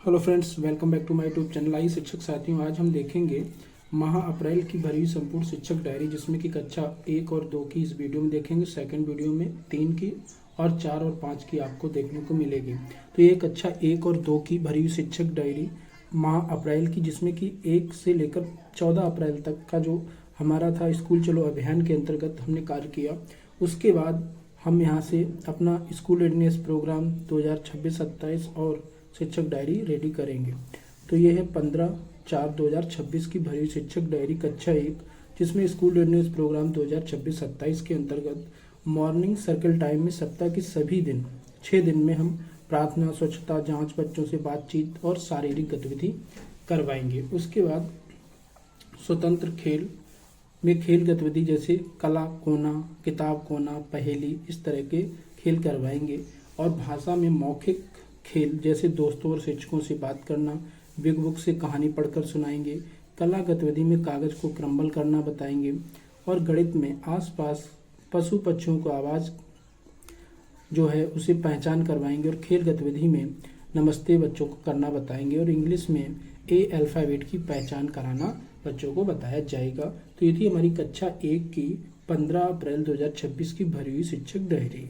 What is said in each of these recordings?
Hello friends, welcome back to my YouTube channel. आई शिक्षक साथियों, आज हम देखेंगे माह अप्रैल की भरी हुई संपूर्ण शिक्षक डायरी, जिसमें कि कक्षा 1 और 2 की इस वीडियो में देखेंगे। सेकंड वीडियो में 3 की और 4 और 5 की आपको देखने को मिलेगी। तो ये कक्षा 1 और 2 की भरी हुई शिक्षक डायरी माह अप्रैल की, जिसमें कि 1 से लेकर 14 अप्रैल तक का जो हमारा था स्कूल चलो अभियान के अंतर्गत हमने कार्य किया। उसके बाद हम यहाँ से अपना स्कूल रेडीनेस प्रोग्राम 2026-27 और शिक्षक डायरी रेडी करेंगे। तो ये है 15/4/2026 की भरी हुई शिक्षक डायरी कक्षा 1, जिसमें स्कूल रेडीनेस प्रोग्राम 2026-27 के अंतर्गत मॉर्निंग सर्कल टाइम में सप्ताह के सभी दिन 6 दिन में हम प्रार्थना, स्वच्छता जांच, बच्चों से बातचीत और शारीरिक गतिविधि करवाएंगे। उसके बाद स्वतंत्र खेल में खेल गतिविधि जैसे कला कोना, किताब कोना, पहेली, इस तरह के खेल करवाएंगे। और भाषा में मौखिक खेल जैसे दोस्तों और शिक्षकों से बात करना, बिग बुक से कहानी पढ़कर सुनाएंगे। कला गतिविधि में कागज को क्रम्बल करना बताएंगे। और गणित में आसपास पशु पक्षियों को आवाज़ जो है उसे पहचान करवाएंगे। और खेल गतिविधि में नमस्ते बच्चों को करना बताएंगे। और इंग्लिश में ए अल्फ़ाबेट की पहचान कराना बच्चों को बताया जाएगा। तो ये थी हमारी कक्षा 1 की 15 अप्रैल 2026 की भरी हुई शिक्षक डायरी।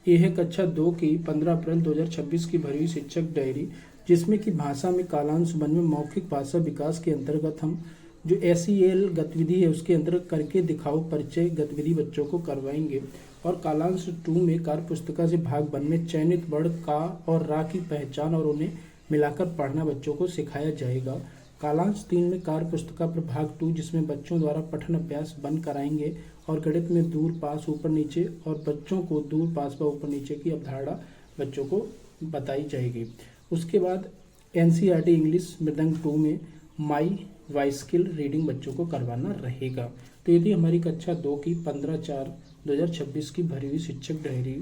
ये है कक्षा 2 की 15 अप्रैल 2026 की भरी हुई शिक्षक डायरी, जिसमें कि भाषा में कालांश वन में मौखिक भाषा विकास के अंतर्गत हम जो SEL गतिविधि है उसके अंतर्गत करके दिखाओ परिचय गतिविधि बच्चों को करवाएंगे। और कालांश 2 में कार्य पुस्तिका से भाग 1 में चयनित वर्ण का और रा की पहचान और उन्हें मिलाकर पढ़ना बच्चों को सिखाया जाएगा। कालांश 3 में कार्य पुस्तिका पर भाग 2, जिसमें बच्चों द्वारा पठन अभ्यास बंद कराएंगे। और गणित में दूर पास ऊपर नीचे और बच्चों को दूर पास व ऊपर नीचे की अवधारणा बच्चों को बताई जाएगी। उसके बाद NCERT इंग्लिश मृदंग 2 में माई वॉइस स्किल रीडिंग बच्चों को करवाना रहेगा। तो ये थी हमारी कक्षा 2 की 15/4/2026 की भरी हुई शिक्षक डायरी।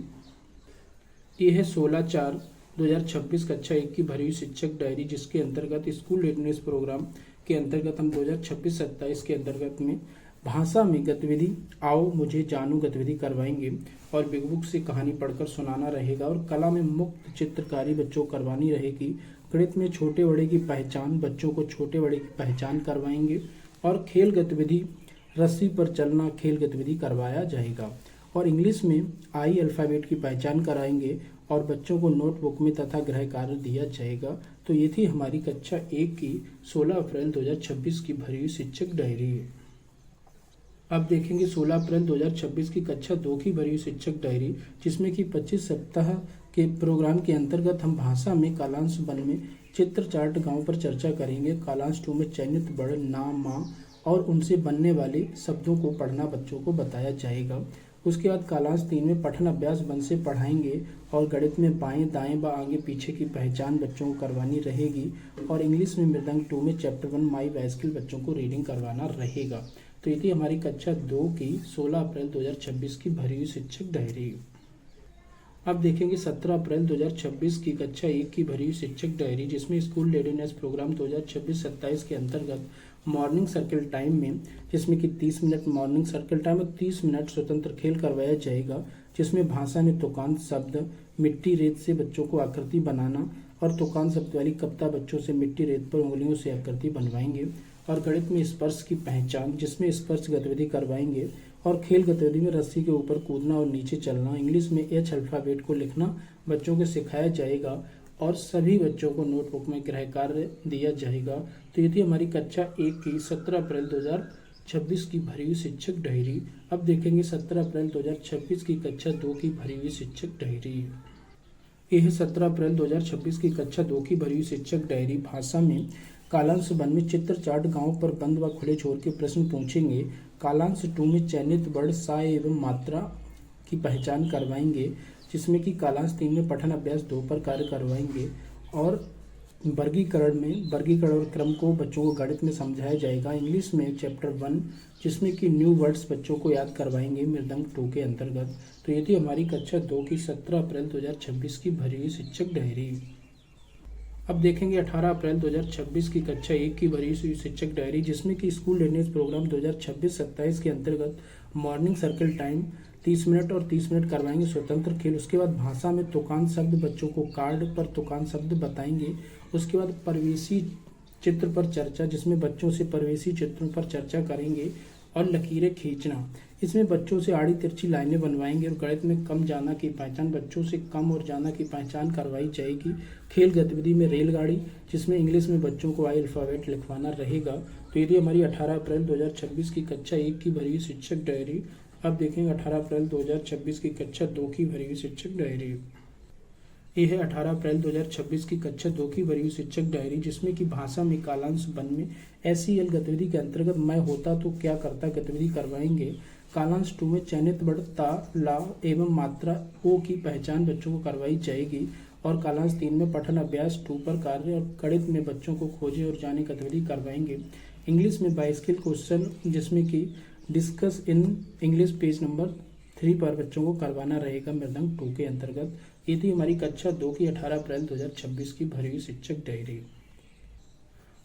ये है 16/4/2026 कक्षा 1 की भरी हुई शिक्षक डायरी, जिसके अंतर्गत स्कूल रेडीनेस प्रोग्राम के अंतर्गत हम 2026-27 के अंतर्गत में भाषा में गतिविधि आओ मुझे जानू गतिविधि करवाएंगे। और बिग बुक से कहानी पढ़कर सुनाना रहेगा। और कला में मुक्त चित्रकारी बच्चों को करवानी रहेगी। गणित में छोटे बड़े की पहचान, बच्चों को छोटे बड़े की पहचान करवाएंगे। और खेल गतिविधि रस्सी पर चलना खेल गतिविधि करवाया जाएगा। और इंग्लिश में आई अल्फ़ाबेट की पहचान कराएंगे और बच्चों को नोटबुक में तथा गृह कार्य दिया जाएगा। तो ये थी हमारी कक्षा 1 की 16 अप्रैल 2026 की भरी हुई शिक्षक डायरी। अब देखेंगे 16 अप्रैल 2026 की कक्षा 2 की भरी हुई शिक्षक डायरी, जिसमें कि 25 सप्ताह के प्रोग्राम के अंतर्गत हम भाषा में कालांश 1 में चित्र चार्ट गांव पर चर्चा करेंगे। कालांश 2 में चयनित वर्ण नाम माँ और उनसे बनने वाले शब्दों को पढ़ना बच्चों को बताया जाएगा। उसके बाद कालांश 3 में पठन अभ्यास 1 से पढ़ाएंगे। और गणित में बाएं दाएं व आगे पीछे की पहचान बच्चों को करवानी रहेगी। और इंग्लिश में मृदंग 2 में चैप्टर 1 माई वॉइस स्किल बच्चों को रीडिंग करवाना रहेगा। तो ये थी हमारी कक्षा 2 की 16 अप्रैल 2026 की भरी हुई शिक्षक डायरी। अब देखेंगे 17 अप्रैल 2026 की कक्षा 1 की भरी हुई शिक्षक डायरी, जिसमें स्कूल रेडीनेस प्रोग्राम 2026-27 के अंतर्गत मॉर्निंग सर्कल टाइम में, जिसमें कि 30 मिनट मॉर्निंग सर्कल टाइम और 30 मिनट स्वतंत्र खेल करवाया जाएगा। जिसमें भाषा में तुकांत शब्द, मिट्टी रेत से बच्चों को आकृति बनाना और तुकांत शब्द वाली कविता बच्चों से मिट्टी रेत पर उंगलियों से आकृति बनवाएंगे। और गणित में स्पर्श की पहचान, जिसमें स्पर्श गतिविधि करवाएंगे। और खेल गतिविधि में रस्सी के ऊपर कूदना और नीचे चलना। इंग्लिश में H अल्फ़ाबेट को लिखना बच्चों को सिखाया जाएगा। और सभी बच्चों को नोटबुक में गृह कार्य दिया जाएगा। तो ये थी हमारी कक्षा 1 की 17 अप्रैल 2026 की भरी हुई शिक्षक डायरी। अब देखेंगे 17 अप्रैल 2026 की कक्षा 2 की भरी हुई शिक्षक डायरी। ये है 17 अप्रैल 2026 की कक्षा 2 की भरी हुई शिक्षक डायरी। भाषा में कालांश 1 में चित्र चार्ट गांव पर बंद व खुले छोर के प्रश्न पूछेंगे। कालांश 2 में चयनित वर्ण सा एवं मात्रा की पहचान करवाएंगे। जिसमें कि कालांश 3 में पठन अभ्यास 2 पर कार्य करवाएंगे। और वर्गीकरण और क्रम को बच्चों को गणित में समझाया जाएगा। इंग्लिश में चैप्टर 1, जिसमें कि न्यू वर्ड्स बच्चों को याद करवाएंगे मृदंग 2 के अंतर्गत। तो ये थी हमारी कक्षा 2 की 17 अप्रैल 2026 की भरी हुई शिक्षक डायरी। अब देखेंगे 18 अप्रैल 2026 की कक्षा 1 की भरी हुई शिक्षक डायरी, जिसमें कि स्कूल रेडीनेस प्रोग्राम 2026-27 के अंतर्गत मॉर्निंग सर्कल टाइम 30 मिनट और 30 मिनट करवाएंगे स्वतंत्र खेल। उसके बाद भाषा में तुकान शब्द, बच्चों को कार्ड पर तुकान शब्द बताएंगे। उसके बाद परिवेशी चित्र पर चर्चा, जिसमें बच्चों से परिवेशी चित्रों पर चर्चा करेंगे। और लकीरें खींचना, इसमें बच्चों से आड़ी तिरछी लाइनें बनवाएंगे। और गणित में कम जाना की पहचान, बच्चों से कम और जाना की पहचान करवाई जाएगी। खेल गतिविधि में रेलगाड़ी, जिसमें इंग्लिश में बच्चों को आई अल्फ़ाबेट लिखवाना रहेगा। तो ये थी हमारी 18 अप्रैल 2026 की कक्षा 1 की भरी हुई शिक्षक डायरी। अब देखेंगे 18 अप्रैल 2026 की कक्षा 2 की भरी हुई शिक्षक डायरी। ये है 18 अप्रैल 2026 की कक्षा 2 की भरी हुई शिक्षक डायरी, जिसमें कि भाषा में कालांश वन में SEL गतिविधि के अंतर्गत मैं होता तो क्या करता गतिविधि करवाएंगे। कालांश 2 में चयनित वर्ड ता, ला एवं मात्रा ओ की पहचान बच्चों को करवाई जाएगी। और कालांश 3 में पठन अभ्यास 2 पर कार्य और गणित में बच्चों को खोजे और जाने गतिविधि करवाएंगे। इंग्लिश में 22 स्किल क्वेश्चन, जिसमें कि discuss in English page number 3 पर बच्चों को करवाना रहेगा मृदंग 2 के अंतर्गत। ये थी हमारी कक्षा 2 की 18 अप्रैल 2026 की भरी हुई शिक्षक डायरी।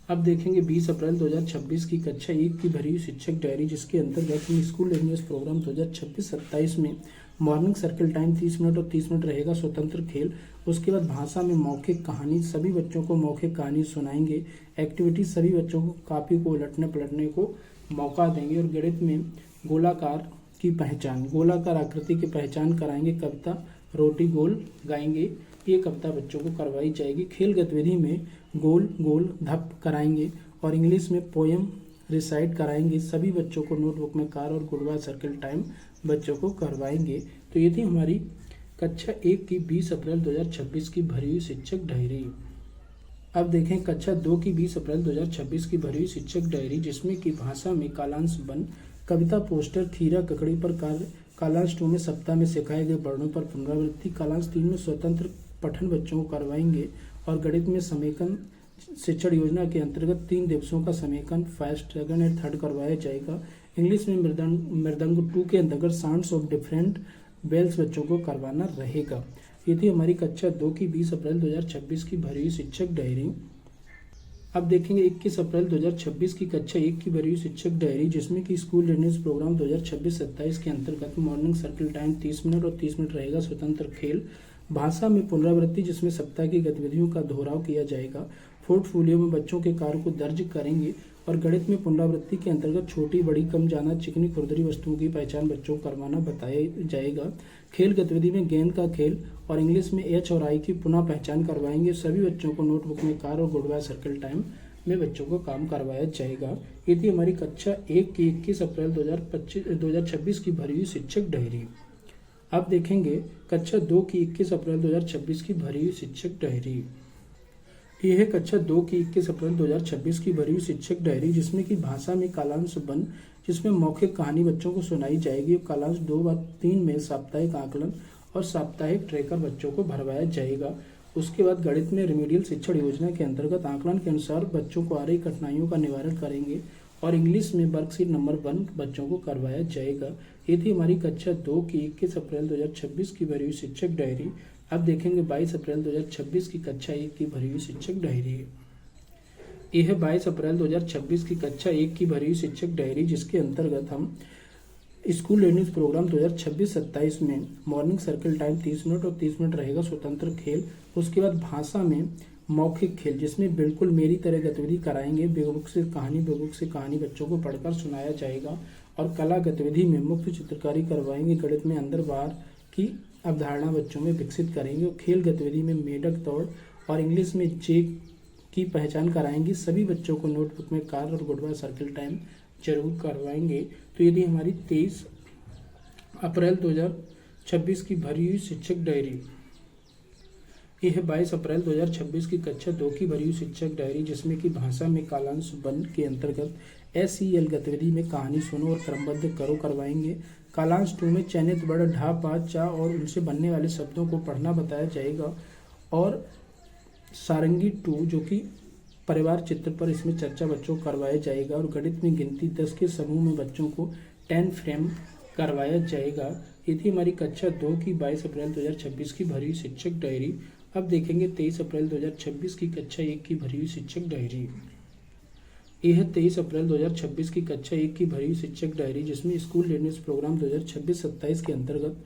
अब देखेंगे 20 अप्रैल 2026 की कक्षा 1 की भरी हुई शिक्षक डायरी, जिसके अंतर्गत हम स्कूल लैंग्वेज प्रोग्राम 2026-27 में मॉर्निंग सर्कल टाइम 30 मिनट और 30 मिनट रहेगा स्वतंत्र खेल। उसके बाद भाषा में मौखिक कहानी, सभी बच्चों को मौखिक कहानी सुनाएंगे। एक्टिविटी, सभी बच्चों को कापी को उलटने पलटने को मौका देंगे। और गणित में गोलाकार की पहचान, गोलाकार आकृति की पहचान कराएंगे। कविता रोटी गोल गाएंगे, ये कविता बच्चों को करवाई जाएगी। खेल गतिविधि में गोल गोल धप कराएंगे। और इंग्लिश में पोयम रिसाइट कराएंगे। सभी बच्चों को नोटबुक में कार और गुड़वा सर्कल टाइम बच्चों को करवाएंगे। तो ये थी हमारी कक्षा 1 की 20 अप्रैल 2026 की भरी हुई शिक्षक डायरी। अब देखें कक्षा 2 की 20 अप्रैल 2026 की भरी हुई शिक्षक डायरी, जिसमें कि भाषा में कालांश वन, कविता पोस्टर खीरा ककड़ी पर कार्य। कालांश 2 में सप्ताह में सिखाए गए वर्णों पर पुनरावृत्ति। कालांश 3 में स्वतंत्र पठन बच्चों को करवाएंगे। और गणित में समेकन शिक्षण योजना के अंतर्गत 3 दिवसों का समेकन फर्स्ट, सेकंड एंड थर्ड करवाया जाएगा। इंग्लिश में मृदंग 2 के अंतर्गत साउंड्स ऑफ डिफरेंट बेल्स बच्चों को करवाना रहेगा। ये थी हमारी कक्षा 2 की 20 अप्रैल 2026 की भरी हुई शिक्षक डायरी। अब देखेंगे 21 अप्रैल 2026 की कक्षा 1 की भरी हुई शिक्षक डायरी, जिसमें कि स्कूल लैंग्वेज प्रोग्राम 2026-27 के अंतर्गत मॉर्निंग सर्कल टाइम 30 मिनट और 30 मिनट रहेगा स्वतंत्र खेल। भाषा में पुनरावृत्ति, जिसमें सप्ताह की गतिविधियों का दोहराव किया जाएगा। पोर्टफोलियो में बच्चों के कार्य को दर्ज करेंगे। और गणित में पुनरावृत्ति के अंतर्गत छोटी बड़ी कम जाना चिकनी खुरदरी वस्तुओं की पहचान बच्चों को करवाना बताया जाएगा। खेल गतिविधि में गेंद का खेल और इंग्लिश में H और I की पुनः पहचान करवाएंगे। सभी बच्चों को नोटबुक में कार और गुड़वा सर्कल टाइम में बच्चों को काम करवाया जाएगा। ये थी हमारी कक्षा 1 की 21 अप्रैल 2026 की भरी हुई शिक्षक डायरी। अब देखेंगे कक्षा 2 की 21 अप्रैल 2026 की भरी हुई शिक्षक डायरी। यह है कक्षा 2 की 21 अप्रैल 2026 की भरी हुई शिक्षक डायरी, जिसमें कि भाषा में कालांश वन, जिसमें मौखिक कहानी बच्चों को सुनाई जाएगी। कालांश 2 व 3 में साप्ताहिक आकलन और साप्ताहिक ट्रैकर बच्चों को भरवाया जाएगा। उसके बाद गणित में रिमीडियल शिक्षण योजना के अंतर्गत आकलन के अनुसार बच्चों को आ रही कठिनाइयों का निवारण करेंगे। और इंग्लिश में वर्कशीट नंबर 1 बच्चों को करवाया जाएगा। ये थी हमारी कक्षा 2 की 21 अप्रैल 2026 की भरी हुई शिक्षक डायरी। अब देखेंगे 22 अप्रैल 2026 की कक्षा 1 की भरी हुई शिक्षक डायरी। यह है 22 अप्रैल 2026 की कक्षा 1 की भरी हुई शिक्षक डायरी, जिसके अंतर्गत हम स्कूल लैंग्वेज प्रोग्राम 2026-27 में मॉर्निंग सर्कल टाइम 30 मिनट और 30 मिनट रहेगा स्वतंत्र खेल। उसके बाद भाषा में मौखिक खेल, जिसमें बिल्कुल मेरी तरह गतिविधि कराएंगे। बेबुक से कहानी बच्चों को पढ़कर सुनाया जाएगा। और कला गतिविधि में मुख्य चित्रकारी करवाएंगे। गणित में अंदर बाहर की अवधारणा बच्चों में विकसित करेंगे। खेल गतिविधि में मेढक दौड़ और इंग्लिश में जे की पहचान कराएंगे। सभी बच्चों को नोटबुक में कार और गुड़वा सर्कल टाइम जरूर करवाएंगे। तो यदि हमारी 23 अप्रैल 2026 की भरी हुई शिक्षक डायरी। यह है 22 अप्रैल 2026 की कक्षा 2 की भरी हुई शिक्षक डायरी, जिसमें कि भाषा में कालांश वन के अंतर्गत SEL गतिविधि में कहानी सुनो और क्रमबद्ध करो करवाएंगे। कालांश 2 में चयनित वर्ड ढा पा चा और उनसे बनने वाले शब्दों को पढ़ना बताया जाएगा। और सारंगी 2 जो कि परिवार चित्र पर, इसमें चर्चा बच्चों को करवाया जाएगा। और गणित में गिनती 10 के समूह में बच्चों को 10 फ्रेम करवाया जाएगा। ये थी हमारी कक्षा 2 की 22 अप्रैल 2026 की भरी हुई शिक्षक डायरी। अब देखेंगे 23 अप्रैल 2026 की कक्षा 1 की भरी हुई शिक्षक डायरी। ये है 23 अप्रैल 2026 की कक्षा 1 की भरी हुई शिक्षक डायरी, जिसमें स्कूल रेडनेस प्रोग्राम 2026-27 के अंतर्गत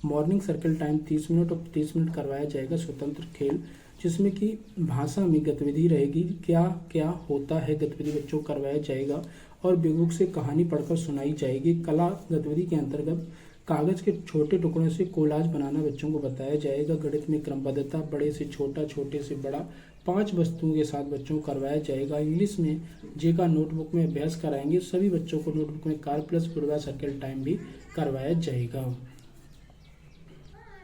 मॉर्निंग सर्कल टाइम 30 मिनट और 30 मिनट करवाया जाएगा स्वतंत्र खेल, जिसमें कि भाषा में गतिविधि रहेगी। क्या क्या होता है गतिविधि बच्चों को करवाया जाएगा और बेबुक से कहानी पढ़कर सुनाई जाएगी। कला गतिविधि के अंतर्गत कागज के छोटे टुकड़ों से कोलाज बनाना बच्चों को बताया जाएगा। गणित में क्रमबद्धता, बड़े से छोटा, छोटे से बड़ा, 5 वस्तुओं के साथ बच्चों को करवाया जाएगा। इंग्लिश में जेका नोटबुक में अभ्यास कराएंगे। सभी बच्चों को नोटबुक में कार प्लस पूर्वा सर्कल टाइम भी करवाया जाएगा।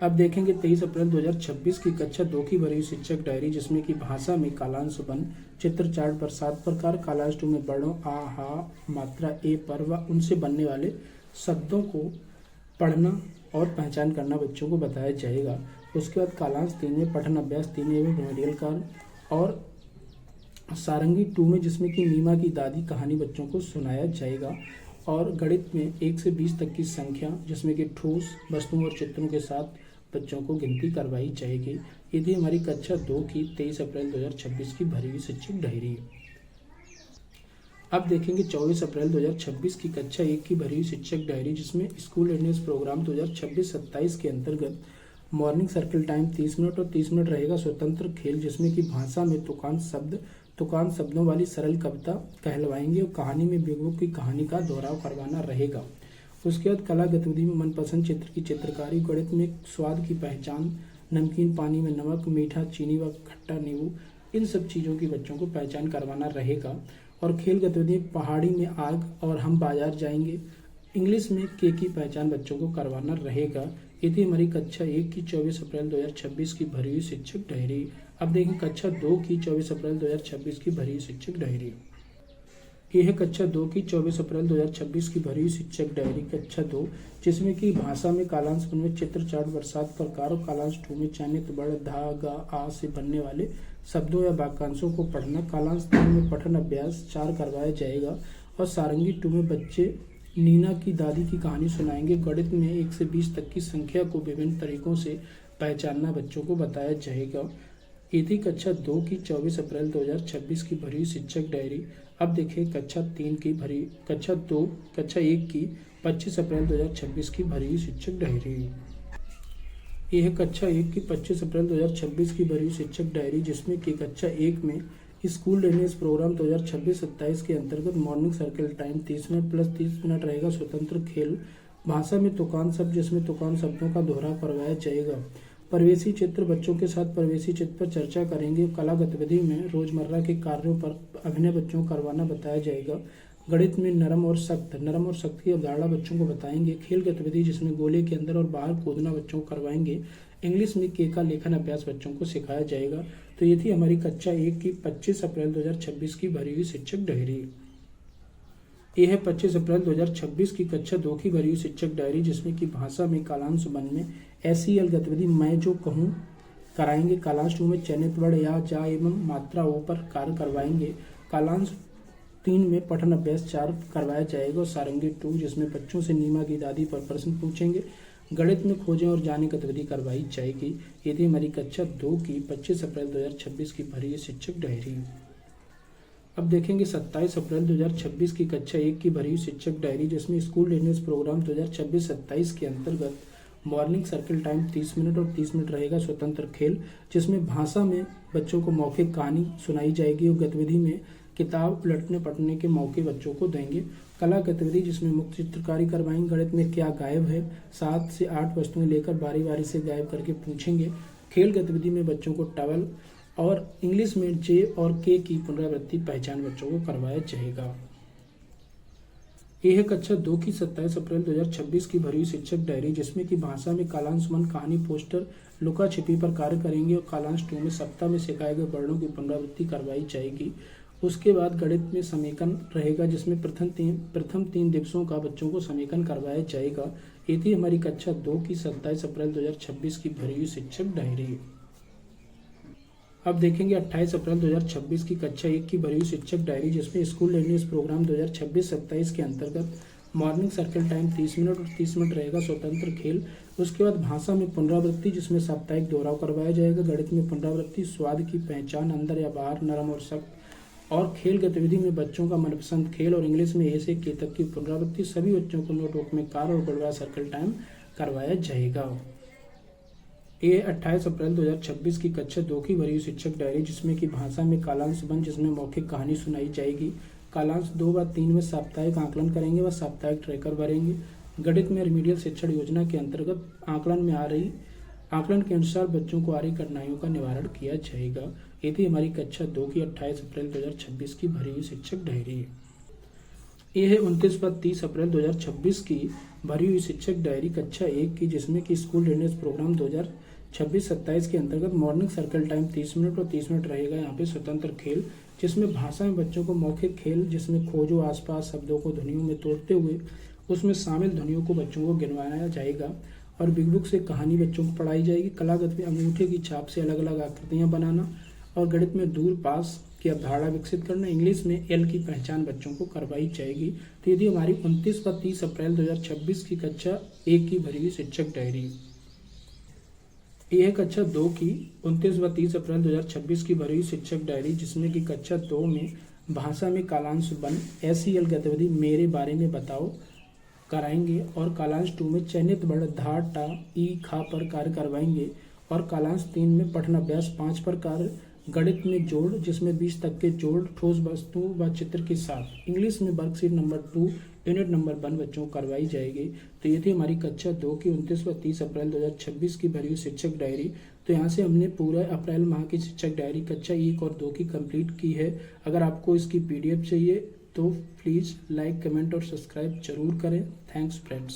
अब देखेंगे 23 अप्रैल 2026 की कक्षा 2 की भरी हुई शिक्षक डायरी, जिसमें कि भाषा में कालांश वन, चित्र चार्ट पर 7 प्रकार, कालांश 2 में वर्णों आ, हा, मात्रा, ए पर व उनसे बनने वाले शब्दों को पढ़ना और पहचान करना बच्चों को बताया जाएगा। उसके बाद कालांश 3 में पठन अभ्यास 3 एवं रेडियल कार्य और सारंगी 2 में, जिसमें कि मीमा की दादी कहानी बच्चों को सुनाया जाएगा। और गणित में 1 से 20 तक की संख्या, जिसमें कि ठोस वस्तुओं और चित्रों के साथ बच्चों को गिनती करवाई जाएगी। ये थी हमारी कक्षा 2 की 23 अप्रैल 2026 की भरी हुई शिक्षक डायरी। अब देखेंगे 24 अप्रैल 2026 की कक्षा 1 की भरी हुई शिक्षक डायरी, जिसमें स्कूल रेडनेस प्रोग्राम 2026-27 के अंतर्गत मॉर्निंग सर्कल टाइम 30 मिनट और 30 मिनट रहेगा स्वतंत्र खेल, जिसमें कि भाषा में तुकान शब्दों वाली सरल कविता कहलवाएंगे और कहानी में बेबुक की कहानी का दोहराव करवाना रहेगा। उसके बाद कला गतिविधि में मनपसंद चित्र की चित्रकारी, गणित में स्वाद की पहचान, नमकीन पानी में नमक, मीठा, चीनी व खट्टा नींबू, इन सब चीज़ों की बच्चों को पहचान करवाना रहेगा। और खेल गतिविधि पहाड़ी में आग और हम बाजार जाएंगे, इंग्लिश में के की पहचान बच्चों को करवाना रहेगा। ये थी हमारी कक्षा 1 की 24 अप्रैल 2026 की भरी हुई शिक्षक डायरी। अब देखें कक्षा 2 की 24 अप्रैल 2026 की भरी हुई शिक्षक डायरी। ये है कक्षा 2 की 24 अप्रैल 2026 की भरी हुई शिक्षक डायरी कक्षा 2, जिसमें कि भाषा में कालांश 1 में चित्र चार्ट पर 7 प्रकार और कालांश 2 में चयनित वर्ण धा, गा, आ से बनने वाले शब्दों या वाक्यांशों को पढ़ना। कालांश 3 में पठन अभ्यास 4 करवाया जाएगा और सारंगी 2 में बच्चे नीना की दादी की कहानी सुनाएंगे। गणित में 1 से 20 तक की संख्या को विभिन्न तरीकों से पहचानना बच्चों को बताया जाएगा। ये थी कक्षा 2 की 24 अप्रैल 2026 की भरी शिक्षक डायरी। अब देखें कक्षा 1 की 25 अप्रैल 2026 की भरी शिक्षक डायरी। यह है कक्षा 1 की 25 अप्रैल 2026 की भरी शिक्षक डायरी, जिसमें कि कक्षा 1 में स्कूल रेडनेस प्रोग्राम 2026-27 के अंतर्गत morning circle time 30 minute plus 30 minute रहेगा स्वतंत्र खेल। भाषा में तुकान शब्द, जिसमें तुकान शब्दों का दोहराव करवाया जाएगा। परिवेशी चित्र, बच्चों के साथ परिवेशी चित्र पर चर्चा करेंगे। कला गतिविधि में रोजमर्रा के कार्यों पर अभिनय बच्चों को करवाना बताया जाएगा। गणित में नरम और सख्त की अवधारणा बच्चों को बताएंगे। खेल गतिविधि, जिसमें गोले के अंदर और बाहर कूदना बच्चों को करवाएंगे। इंग्लिश में के का लेखन अभ्यास बच्चों को सिखाया जाएगा। तो ये थी हमारी कक्षा 1 की 25 अप्रैल 2026 की भरी हुई शिक्षक डायरी। यह है 25 अप्रैल 2026 की कक्षा 2 की भरी हुई शिक्षक डायरी, जिसमें कि भाषा में कालांश 1 में SEL गतिविधि मैं जो कहूँ कराएंगे। कालांश 2 में चयनित वर्ण या, जा एवं मात्रा ओ पर कार्य करवाएंगे। कालांश 3 में पठन अभ्यास 4 करवाया जाएगा और सारंगी 2, जिसमें बच्चों से नीमा की दादी पर प्रश्न पूछेंगे। गणित में खोजें और जाने गतिविधि करवाई जाएगी। ये थी हमारी कक्षा 2 की 25 अप्रैल 2026 की भरी शिक्षक डायरी। अब देखेंगे 27 अप्रैल 2026 की कक्षा 1 की भरी शिक्षक डायरी, जिसमें स्कूल रेडनेस प्रोग्राम 2026-27 के अंतर्गत मॉर्निंग सर्कल टाइम 30 मिनट और 30 मिनट रहेगा स्वतंत्र खेल, जिसमें भाषा में बच्चों को मौखिक कहानी सुनाई जाएगी और गतिविधि में किताब उलटने पढ़ने के मौके बच्चों को देंगे। कला गतिविधि, जिसमें मुक्त चित्रकारी करवाएंगे। गणित में क्या गायब है, 7 से 8 वस्तुएं लेकर बारी बारी से गायब करके पूछेंगे। खेल गतिविधि में बच्चों को टवल और इंग्लिश में जे और के की पुनरावृत्ति पहचान बच्चों को करवाया जाएगा। यह है कक्षा 2 की 27 अप्रैल 2026 की भरी शिक्षक डायरी, जिसमें कि भाषा में कालांश 1 कहानी पोस्टर लुका छिपी पर कार्य करेंगे और कालांश 2 में सप्ताह में सिखाए गए वर्णों की पुनरावृत्ति करवाई जाएगी। उसके बाद गणित में समेकन रहेगा, जिसमें प्रथम तीन दिवसों का बच्चों को समेकन करवाया जाएगा। ये थी हमारी कक्षा 2 की 27 अप्रैल 2026 की भरी शिक्षक डायरी। अब देखेंगे 28 अप्रैल 2026 की कक्षा 1 की भरी शिक्षक डायरी, जिसमें स्कूल रेडनेस प्रोग्राम 2026-27 के अंतर्गत मॉर्निंग सर्कल टाइम 30 मिनट और 30 मिनट रहेगा स्वतंत्र खेल। उसके बाद भाषा में पुनरावृत्ति, जिसमें साप्ताहिक दोहराव करवाया जाएगा। गणित में पुनरावृत्ति, स्वाद की पहचान, अंदर या बाहर, नरम और सख्त, और खेल गतिविधि में बच्चों का मनपसंद खेल और इंग्लिश में ए से के तक की पुनरावृत्ति सभी बच्चों को नोटबुक में कार और बड़वा सर्कल टाइम करवाया जाएगा। ये 28 अप्रैल 2026 की कक्षा 2 की भरी हुई शिक्षक डायरी, जिसमें कि भाषा में कालांश 1 जिसमें मौखिक कहानी सुनाई जाएगी, कालांश 2 व 3 में साप्ताहिक आकलन करेंगे व साप्ताहिक ट्रैकर भरेंगे। गणित में रिमीडियल शिक्षण योजना के अंतर्गत आकलन के अनुसार बच्चों को आ रही कठिनाइयों का निवारण किया जाएगा। ये थी हमारी कक्षा 2 की 28 अप्रैल 2026 की भरी हुई शिक्षक डायरी। ये है 29 व 30 अप्रैल 2026 की भरी हुई शिक्षक डायरी कक्षा 1 की, जिसमें कि स्कूल रेडनेस प्रोग्राम 2026-27 के अंतर्गत मॉर्निंग सर्कल टाइम 30 मिनट और 30 मिनट रहेगा। यहाँ पे स्वतंत्र खेल, जिसमें भाषा में बच्चों को मौखिक खेल, जिसमें खोजो आसपास शब्दों को ध्वनियों में तोड़ते हुए उसमें शामिल ध्वनियों को बच्चों को गिनवाया जाएगा। और बिग बुक से कहानी बच्चों को पढ़ाई जाएगी। कलागत में अंगूठे की छाप से अलग अलग आकृतियाँ बनाना और गणित में दूर पास की अवधारणा विकसित करना। इंग्लिश में एल की पहचान बच्चों को करवाई जाएगी। तो यदि हमारी 29 व 30 अप्रैल 2026 की कक्षा 1 की भरी हुई शिक्षक डायरी। यह है कक्षा 2 की 29 व 30 अप्रैल 2026 की भरी हुई शिक्षक डायरी, जिसमें कि कक्षा 2 में भाषा में कालांश 1 SEL गतिविधि मेरे बारे में बताओ कराएंगे और कालांश 2 में चयनित वर्ण धा टा ई खा पर कार्य करवाएंगे और कालांश 3 में पठन अभ्यास 5 पर कार्य। गणित में जोड़, जिसमें 20 तक के जोड़ ठोस वस्तु व चित्र के साथ। इंग्लिश में वर्कशीट नंबर 2 यूनिट नंबर 1 बच्चों को करवाई जाएगी। तो ये थी हमारी कक्षा 2 की 29 व 30 अप्रैल 2026 की भरी हुई शिक्षक डायरी। तो यहाँ से हमने पूरा अप्रैल माह की शिक्षक डायरी कक्षा 1 और 2 की कंप्लीट की है। अगर आपको इसकी PDF चाहिए तो प्लीज़ लाइक, कमेंट और सब्सक्राइब जरूर करें। Thanks friends.